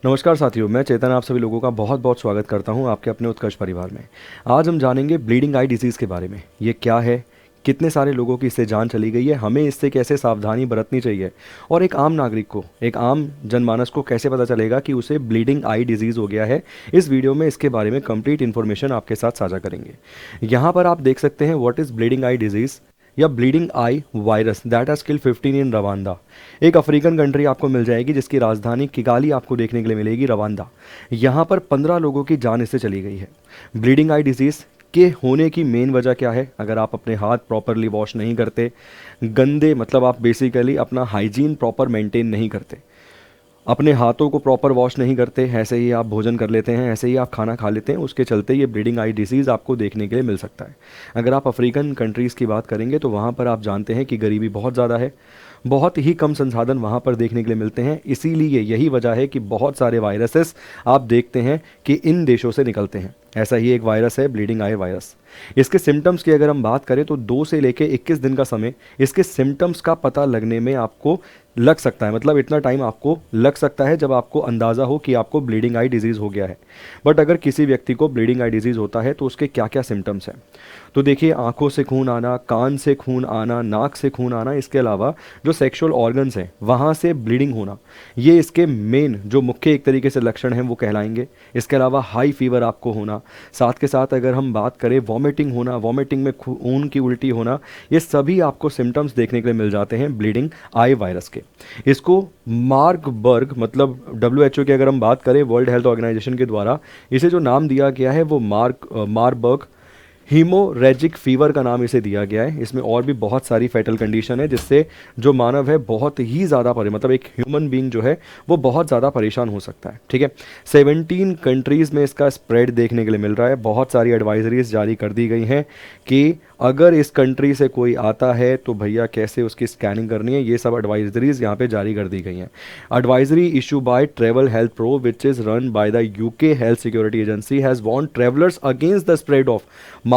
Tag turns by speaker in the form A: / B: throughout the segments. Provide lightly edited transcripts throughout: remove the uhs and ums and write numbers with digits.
A: नमस्कार साथियों, मैं चेतन आप सभी लोगों का बहुत बहुत स्वागत करता हूं आपके अपने उत्कर्ष परिवार में। आज हम जानेंगे ब्लीडिंग आई डिजीज़ के बारे में। ये क्या है, कितने सारे लोगों की इससे जान चली गई है, हमें इससे कैसे सावधानी बरतनी चाहिए और एक आम नागरिक को, एक आम जनमानस को कैसे पता चलेगा कि उसे ब्लीडिंग आई डिजीज़ हो गया है। इस वीडियो में इसके बारे में कंप्लीट इन्फॉर्मेशन आपके साथ साझा करेंगे। यहाँ पर आप देख सकते हैं what is bleeding eye disease या bleeding eye virus that has killed 15 in Rwanda. एक अफ्रीकन कंट्री आपको मिल जाएगी जिसकी राजधानी किगाली आपको देखने के लिए मिलेगी, रवांडा। यहाँ पर 15 लोगों की जान इससे चली गई है। ब्लीडिंग आई डिजीज़ के होने की मेन वजह क्या है? अगर आप अपने हाथ प्रॉपरली वॉश नहीं करते, गंदे मतलब आप बेसिकली अपना हाइजीन प्रॉपर मेंटेन नहीं करते, अपने हाथों को प्रॉपर वॉश नहीं करते, ऐसे ही आप भोजन कर लेते हैं, ऐसे ही आप खाना खा लेते हैं, उसके चलते ये ब्लीडिंग आई डिसीज़ आपको देखने के लिए मिल सकता है। अगर आप अफ्रीकन कंट्रीज़ की बात करेंगे तो वहाँ पर आप जानते हैं कि गरीबी बहुत ज़्यादा है, बहुत ही कम संसाधन वहाँ पर देखने के लिए मिलते हैं। इसीलिए यही वजह है कि बहुत सारे वायरसेस आप देखते हैं कि इन देशों से निकलते हैं। ऐसा ही एक वायरस है ब्लीडिंग आई वायरस। इसके सिम्टम्स की अगर हम बात करें तो 2 से लेकर 21 दिन का समय इसके सिम्टम्स का पता लगने में आपको लग सकता है। मतलब इतना टाइम आपको लग सकता है जब आपको अंदाज़ा हो कि आपको ब्लीडिंग आई डिजीज़ हो गया है। बट अगर किसी व्यक्ति को ब्लीडिंग आई डिजीज़ होता है तो उसके क्या क्या सिम्टम्स हैं, तो देखिए, आंखों से खून आना, कान से खून आना, नाक से खून आना, इसके अलावा जो सेक्सुअल ऑर्गन्स हैं वहाँ से ब्लीडिंग होना, ये इसके मेन जो मुख्य एक तरीके से लक्षण हैं वो कहलाएंगे। इसके अलावा हाई फीवर आपको होना, साथ के साथ अगर हम बात करें वॉमिटिंग होना, वॉमिटिंग में खून की उल्टी होना, ये सभी आपको सिम्टम्स देखने के लिए मिल जाते हैं ब्लीडिंग आई वायरस के। इसको मार्बर्ग मतलब WHO की अगर हम बात करें, वर्ल्ड हेल्थ ऑर्गेनाइजेशन के द्वारा इसे जो नाम दिया गया है वो मार्बर्ग हीमोरेजिक फीवर का नाम इसे दिया गया है। इसमें और भी बहुत सारी फैटल कंडीशन है जिससे जो मानव है बहुत ही ज़्यादा मतलब एक ह्यूमन बीइंग जो है वो बहुत ज़्यादा परेशान हो सकता है। ठीक है, 17 कंट्रीज़ में इसका स्प्रेड देखने के लिए मिल रहा है। बहुत सारी एडवाइजरीज जारी कर दी गई हैं कि अगर इस कंट्री से कोई आता है तो भैया कैसे उसकी स्कैनिंग करनी है, ये सब एडवाइजरीज यहाँ पे जारी कर दी गई हैं। Advisory issue bye travel health pro which is run by the UK health security agency has warned travellers against the spread of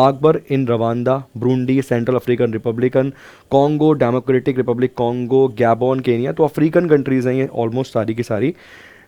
A: Marburg in Rwanda, Burundi, central African Republican Congo, democratic Republic Congo, Gabon, Kenya. तो African countries हैं ये almost सारी की सारी,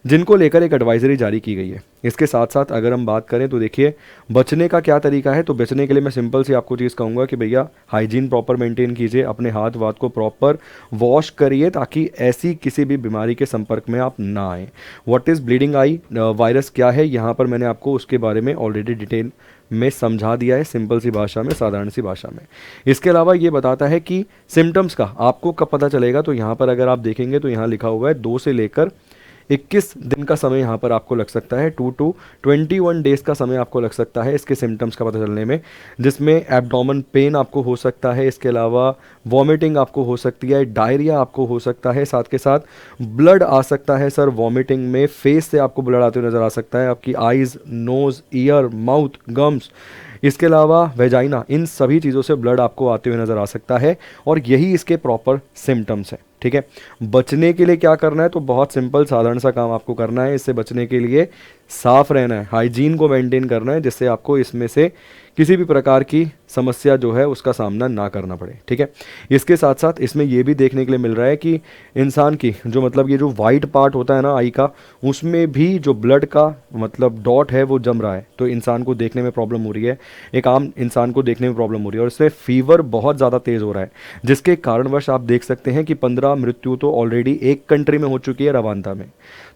A: जिनको लेकर एक advisory जारी की गई है। इसके साथ साथ अगर हम बात करें तो देखिए, बचने का क्या तरीका है, तो बचने के लिए मैं सिंपल सी आपको चीज़ कहूँगा कि भैया हाइजीन प्रॉपर मेंटेन कीजिए, अपने हाथ वाथ को प्रॉपर वॉश करिए ताकि ऐसी किसी भी बीमारी के संपर्क में आप ना आएँ। What is bleeding eye virus क्या है, यहाँ पर मैंने आपको उसके बारे में ऑलरेडी डिटेल में समझा दिया है, सिंपल सी भाषा में, साधारण सी भाषा में। इसके अलावा ये बताता है कि सिम्टम्स का आपको कब पता चलेगा, तो यहाँ पर अगर आप देखेंगे तो यहाँ लिखा हुआ है 2 से लेकर 21 दिन का समय यहाँ पर आपको लग सकता है, 2 to 21 डेज़ का समय आपको लग सकता है इसके सिम्टम्स का पता चलने में, जिसमें एब्डोमेन पेन आपको हो सकता है, इसके अलावा वॉमिटिंग आपको हो सकती है, डायरिया आपको हो सकता है, साथ के साथ ब्लड आ सकता है सर वॉमिटिंग में, फेस से आपको ब्लड आते हुए नज़र आ सकता है, आपकी eyes, nose, ear, mouth, gums, इसके अलावा वेजाइना, इन सभी चीज़ों से ब्लड आपको आते हुए नज़र आ सकता है और यही इसके प्रॉपर सिम्टम्स हैं। ठीक है, बचने के लिए क्या करना है, तो बहुत सिंपल साधारण सा काम आपको करना है। इससे बचने के लिए साफ रहना है, हाइजीन को मेंटेन करना है, जिससे आपको इसमें से किसी भी प्रकार की समस्या जो है उसका सामना ना करना पड़े। ठीक है, इसके साथ साथ इसमें यह भी देखने के लिए मिल रहा है कि इंसान की जो मतलब ये जो वाइट पार्ट होता है ना आई का, उसमें भी जो ब्लड का मतलब डॉट है वो जम रहा है, तो इंसान को देखने में प्रॉब्लम हो रही है, एक आम इंसान को देखने में प्रॉब्लम हो रही है और इसमें फीवर बहुत ज़्यादा तेज़ हो रहा है, जिसके कारणवश आप देख सकते हैं कि 15 मृत्यु तो ऑलरेडी एक कंट्री में हो चुकी है, रवांडा में।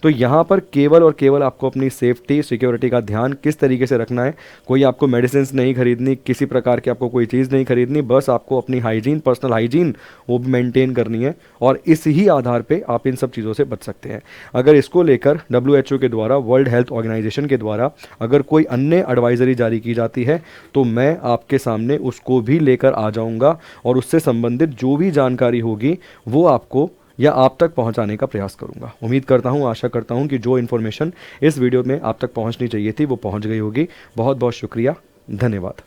A: तो यहाँ पर केवल और केवल आपको अपनी सेफ्टी सिक्योरिटी का ध्यान किस तरीके से रखना है, कोई आपको मेडिसिन नहीं खरीदनी, किसी प्रकार की आपको कोई चीज़ नहीं खरीदनी, बस आपको अपनी हाइजीन, पर्सनल हाइजीन वो भी मेंटेन करनी है और इस ही आधार पे आप इन सब चीज़ों से बच सकते हैं। अगर इसको लेकर WHO के द्वारा, वर्ल्ड हेल्थ ऑर्गेनाइजेशन के द्वारा अगर कोई अन्य एडवाइजरी जारी की जाती है तो मैं आपके सामने उसको भी लेकर आ जाऊँगा और उससे संबंधित जो भी जानकारी होगी वो आपको या आप तक पहुंचाने का प्रयास करूंगा। उम्मीद करता हूं, आशा करता हूं कि जो इन्फॉर्मेशन इस वीडियो में आप तक पहुंचनी चाहिए थी वो पहुंच गई होगी। बहुत बहुत शुक्रिया, धन्यवाद।